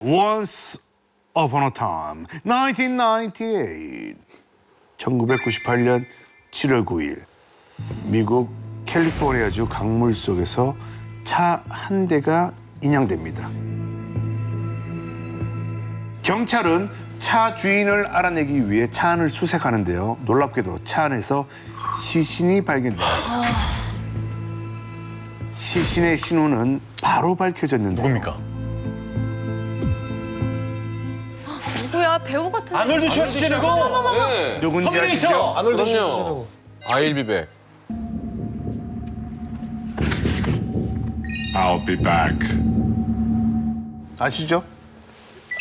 Once Upon a Time, 1998. 1998년 7월 9일, 미국 캘리포니아주 강물 속에서 차 한 대가 인양됩니다. 경찰은 차 주인을 알아내기 위해 차 안을 수색하는데요. 놀랍게도 차 안에서 시신이 발견됩니다. 시신의 신원은 바로 밝혀졌는데요. 누굽니까? 누구야? 배우 같은데. 아놀드 슈왈츠제네거. 네. 누군지 아시죠? 아놀드 그럼요. 슈왈츠제네거. I'll be back. I'll be back. 아시죠?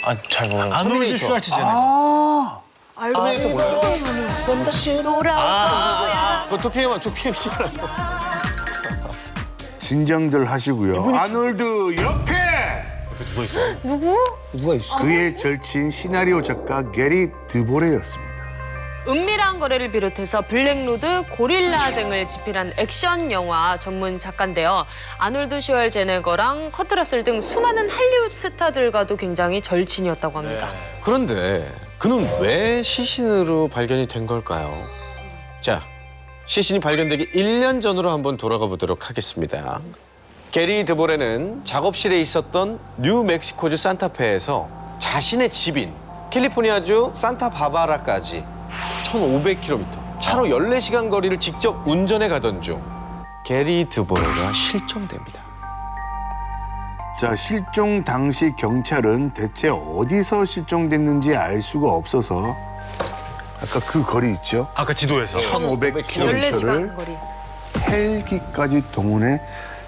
아, 잘 모르겠어. 아놀드 터미네이터. 슈왈츠제네거. 아, 터미네이터 몰라요? 돌아올 그거 2PM이잖아요. 진정들 하시고요. 아놀드 옆에 누가 있어? 그의 절친 시나리오 작가 게리 드보레였습니다. 은밀한 거래를 비롯해서 블랙로드, 고릴라 등을 집필한 액션 영화 전문 작가인데요. 아놀드 슈왈제네거랑 커트 러셀 등 수많은 할리우드 스타들과도 굉장히 절친이었다고 합니다. 그런데 그는 왜 시신으로 발견이 된 걸까요? 자, 시신이 발견되기 1년 전으로 한번 돌아가 보도록 하겠습니다. 게리 드보레는 작업실에 있었던 뉴멕시코주 산타페에서 자신의 집인 캘리포니아주 산타바바라까지 1,500km, 차로 14시간 거리를 직접 운전해 가던 중 게리 드보레가 실종됩니다. 자, 실종 당시 경찰은 대체 어디서 실종됐는지 알 수가 없어서 아까 그 거리 있죠? 아까 지도에서. 1,500km를 14시간 거리. 헬기까지 동원해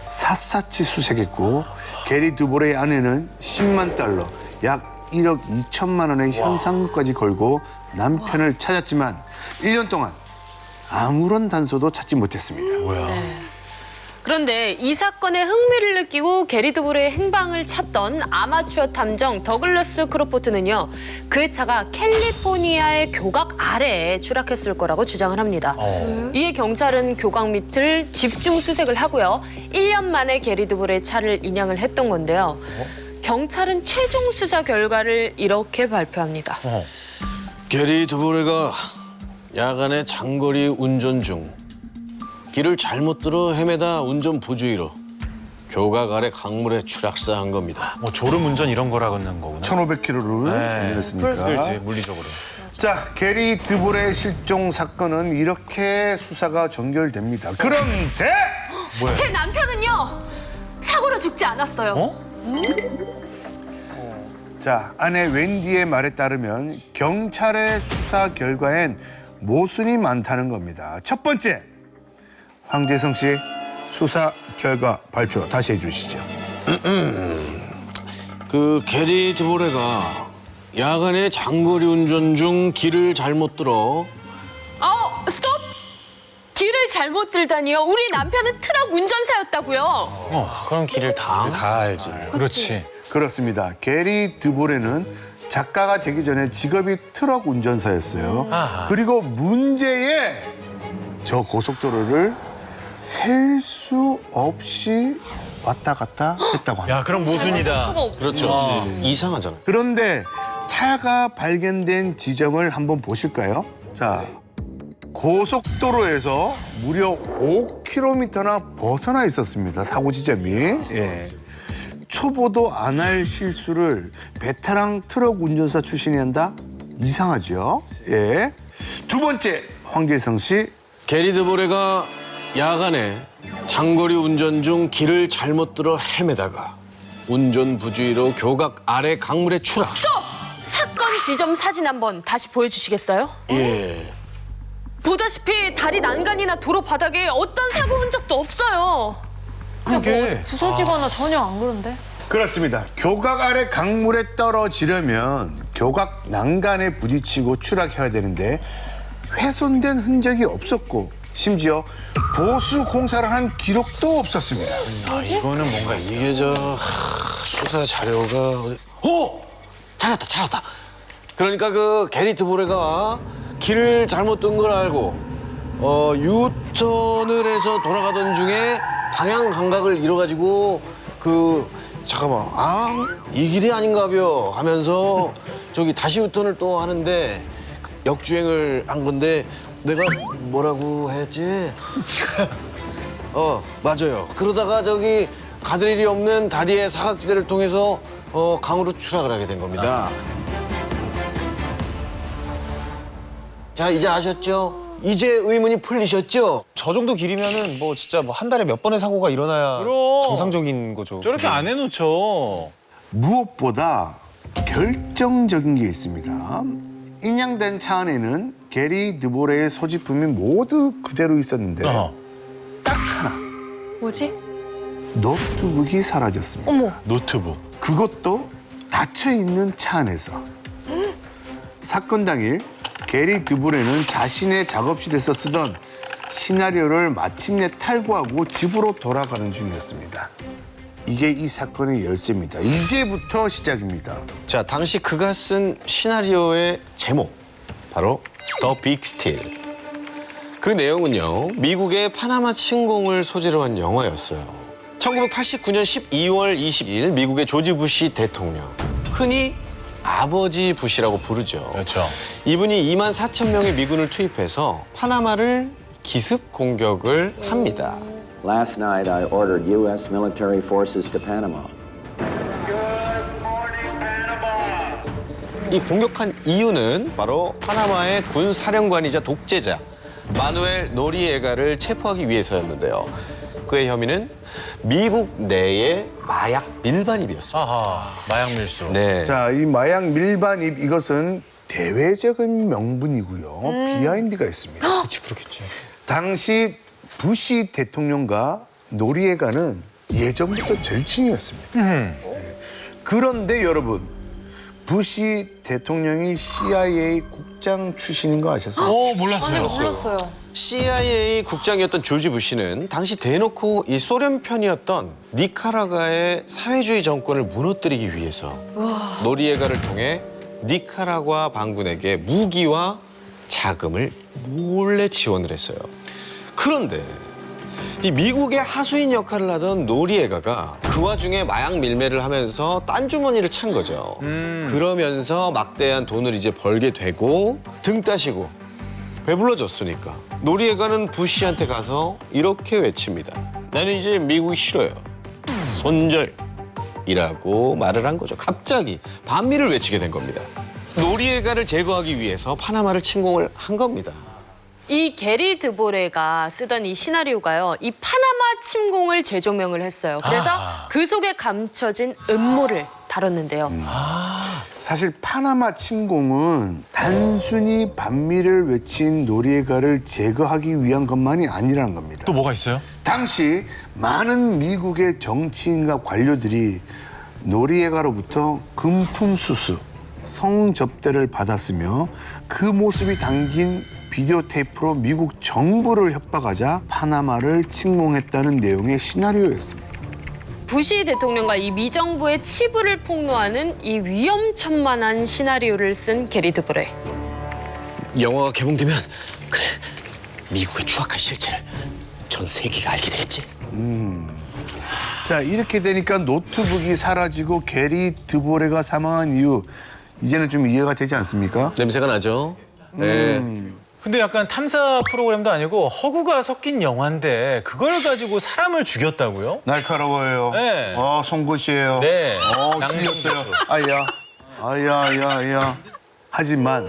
샅샅이 수색했고 게리 드보레의 아내는 10만 달러, 약 1억 2천만 원의 현상금까지 걸고 남편을 찾았지만 1년 동안 아무런 단서도 찾지 못했습니다. 뭐야? 그런데 이 사건에 흥미를 느끼고 게리 드보레의 행방을 찾던 아마추어 탐정 더글러스 크로포트는요. 그 차가 캘리포니아의 교각 아래에 추락했을 거라고 주장을 합니다. 이에 경찰은 교각 밑을 집중 수색을 하고요. 1년 만에 게리 드보레의 차를 인양을 했던 건데요. 경찰은 최종 수사 결과를 이렇게 발표합니다. 게리 드보레가 야간에 장거리 운전 중 길을 잘못 들어 헤매다 운전 부주의로 교각 아래 강물에 추락사한 겁니다. 뭐 졸음 운전 이런 거라고 하는 거구나. 1,500km를 네. 운전했으니까. 그렇지, 물리적으로. 자, 게리 드보레의 실종 사건은 이렇게 수사가 전결됩니다. 그런데 제 남편은요. 사고로 죽지 않았어요. 어? 자, 아내 웬디의 말에 따르면 경찰의 수사 결과엔 모순이 많다는 겁니다. 첫 번째, 황재성 씨 수사 결과 발표 다시 해주시죠. 그 게리 드보레가 야간에 장거리 운전 중 길을 잘못 들어 스톱! 길을 잘못 들다니요. 우리 남편은 트럭 운전사였다고요. 그럼 길을 다 알지. 그렇지. 그렇습니다. 게리 드보레는 작가가 되기 전에 직업이 트럭 운전사였어요. 아하. 그리고 문제의 저 고속도로를 셀 수 없이 왔다 갔다 했다고 합니다. 야, 그럼 모순이다. 그렇죠. 이상하잖아. 그런데 차가 발견된 지점을 한번 보실까요? 자, 고속도로에서 무려 5km나 벗어나 있었습니다. 사고 지점이. 예. 초보도 안 할 실수를 베테랑 트럭 운전사 출신이 한다? 이상하죠? 예. 두 번째, 황재성 씨. 게리 드보레가 야간에 장거리 운전 중 길을 잘못 들어 헤매다가 운전 부주의로 교각 아래 강물에 추락. 스톱! 사건 지점 사진 한번 다시 보여주시겠어요? 예. 보다시피 다리 난간이나 도로 바닥에 어떤 사고 본 적도 없어요. 그게. 부서지거나 전혀 안 그런데? 그렇습니다. 교각 아래 강물에 떨어지려면 교각 난간에 부딪히고 추락해야 되는데 훼손된 흔적이 없었고 심지어 보수 공사를 한 기록도 없었습니다. 아, 이거는 뭔가 이게 수사 자료가 찾았다. 그러니까 그 게리 드보레가 길을 잘못 든 걸 알고 유턴을 해서 돌아가던 중에 방향 감각을 잃어가지고 그 잠깐만, 이 길이 아닌가벼 하면서 저기 다시 유턴을 또 하는데 역주행을 한 건데 내가 뭐라고 했지? 맞아요. 그러다가 저기 가드레일이 없는 다리의 사각지대를 통해서 강으로 추락을 하게 된 겁니다. 자, 이제 아셨죠? 이제 의문이 풀리셨죠? 저 정도 길이면은 뭐 진짜 뭐 한 달에 몇 번의 사고가 일어나야 그럼. 정상적인 거죠. 저렇게 안 해놓죠. 무엇보다 결정적인 게 있습니다. 인양된 차 안에는 게리 드보레의 소지품이 모두 그대로 있었는데 딱 하나 뭐지? 노트북이 사라졌습니다. 어머. 노트북. 그것도 닫혀 있는 차 안에서. 사건 당일 게리 드보레는 자신의 작업실에서 쓰던 시나리오를 마침내 탈구하고 집으로 돌아가는 중이었습니다. 이게 이 사건의 열쇠입니다. 이제부터 시작입니다. 자, 당시 그가 쓴 시나리오의 제목 바로 The Big Steal. 그 내용은요, 미국의 파나마 침공을 소재로 한 영화였어요. 1989년 12월 22일 미국의 조지 부시 대통령, 흔히 아버지 부시라고 부르죠. 그렇죠. 이분이 2만 4천 명의 미군을 투입해서 파나마를 기습 공격을 합니다. Last night, I ordered U.S. military forces to Panama. 이 공격한 이유는 바로 파나마의 군 사령관이자 독재자 마누엘 노리에가를 체포하기 위해서였는데요. 그의 혐의는 미국 내의 마약 밀반입이었습니다. 아하, 마약 밀수. 네. 자, 이 마약 밀반입 이것은 대외적인 명분이고요. 비하인드가 있습니다. 그치, 그렇겠지. 당시 부시 대통령과 노리에가는 예전부터 절친이었습니다. 네. 그런데 여러분, 부시 대통령이 CIA 국장 출신인 거 아셨어요? 몰랐어요. 몰랐어요. CIA 국장이었던 조지 부시는 당시 대놓고 이 소련 편이었던 니카라과의 사회주의 정권을 무너뜨리기 위해서 노리에가를 통해 니카라과 반군에게 무기와 자금을 몰래 지원을 했어요. 그런데 이 미국의 하수인 역할을 하던 노리에가가 그 와중에 마약 밀매를 하면서 딴 주머니를 찬 거죠. 그러면서 막대한 돈을 이제 벌게 되고 등 따시고 배불러졌으니까 노리에가는 부시한테 가서 이렇게 외칩니다. 나는 이제 미국이 싫어요. 손절이라고 말을 한 거죠. 갑자기 반미를 외치게 된 겁니다. 노리에가를 제거하기 위해서 파나마를 침공을 한 겁니다. 이 게리 드보레가 쓰던 이 시나리오가요, 이 파나마 침공을 재조명을 했어요. 그래서 그 속에 감춰진 음모를 다뤘는데요. 사실 파나마 침공은 단순히 반미를 외친 노리에가를 제거하기 위한 것만이 아니라는 겁니다. 또 뭐가 있어요? 당시 많은 미국의 정치인과 관료들이 노리에가로부터 금품 수수, 성접대를 받았으며 그 모습이 담긴 비디오 테이프로 미국 정부를 협박하자 파나마를 침공했다는 내용의 시나리오였습니다. 부시 대통령과 이 미정부의 치부를 폭로하는 이 위험천만한 시나리오를 쓴 게리 드보레. 영화가 개봉되면 그래 미국의 추악한 실체를 전 세계가 알게 되겠지. 자, 이렇게 되니까 노트북이 사라지고 게리 드보레가 사망한 이유 이제는 좀 이해가 되지 않습니까? 냄새가 나죠? 네. 근데 약간 탐사 프로그램도 아니고 허구가 섞인 영화인데 그걸 가지고 사람을 죽였다고요? 날카로워요. 네. 송곳이에요. 네. 틀렸어요. 양정부주. 아야. 하지만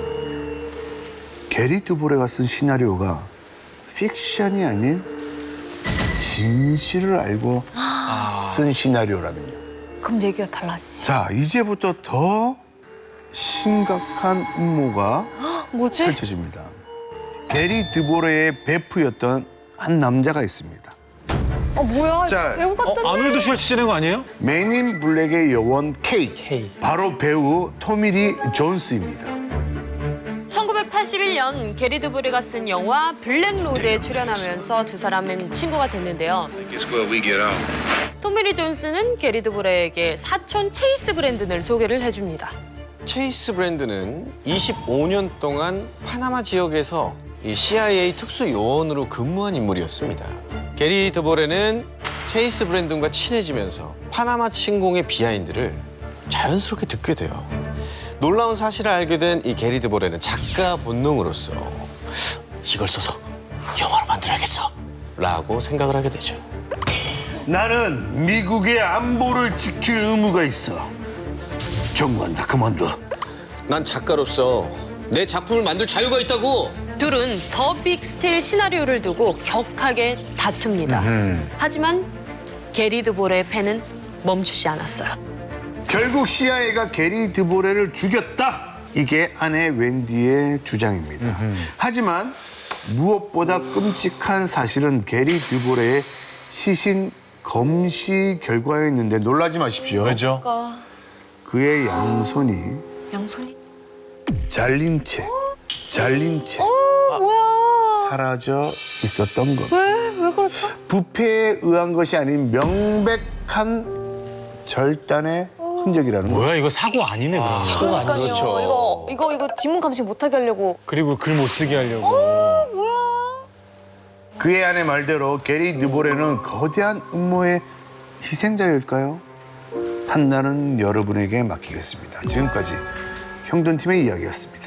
게리 드보레가 쓴 시나리오가 픽션이 아닌 진실을 알고 쓴 시나리오라면요. 그럼 얘기가 달라지지. 자, 이제부터 더 심각한 음모가 뭐지? 펼쳐집니다. 게리 드보레의 베프였던 한 남자가 있습니다. 뭐야? 자, 배우 같은데? 아놀드 슈왈츠제네거 아니에요? 맨인 블랙의 여원 K. 바로 배우 토미리 존스입니다. 1981년 게리 드보레가 쓴 영화 블랙로드에 출연하면서 두 사람은 친구가 됐는데요. 토미리 존스는 게리 드보레에게 사촌 체이스 브랜든을 소개를 해줍니다. 체이스 브랜드는 25년 동안 파나마 지역에서 이 CIA 특수 요원으로 근무한 인물이었습니다. 게리 드보레는 케이스 브랜든과 친해지면서 파나마 침공의 비하인드를 자연스럽게 듣게 돼요. 놀라운 사실을 알게 된 이 게리 드보레는 작가 본능으로서 이걸 써서 영화를 만들어야겠어 라고 생각을 하게 되죠. 나는 미국의 안보를 지킬 의무가 있어. 경고한다. 그만둬. 난 작가로서 내 작품을 만들 자유가 있다고. 둘은 더 빅스틸 시나리오를 두고 격하게 다툽니다. 하지만 게리 드보레의 펜은 멈추지 않았어요. 결국 CIA가 게리 드보레를 죽였다. 이게 아내 웬디의 주장입니다. 하지만 무엇보다 끔찍한 사실은 게리 드보레의 시신 검시 결과였는데 놀라지 마십시오. 왜죠? 그의 양손이 양손이? 잘린 채 뭐야? 사라져 있었던 것. 왜 그렇죠? 부패에 의한 것이 아닌 명백한 절단의 흔적이라는 거예요. 뭐야 이거 사고 아니네 그러면. 그러니까요. 그렇죠. 이거 지문 감식 못하게 하려고. 그리고 글 못 쓰게 하려고. 뭐야? 그의 아내 말대로 게리 드보레는 거대한 음모의 희생자일까요? 판단은 여러분에게 맡기겠습니다. 지금까지 형돈팀의 이야기였습니다.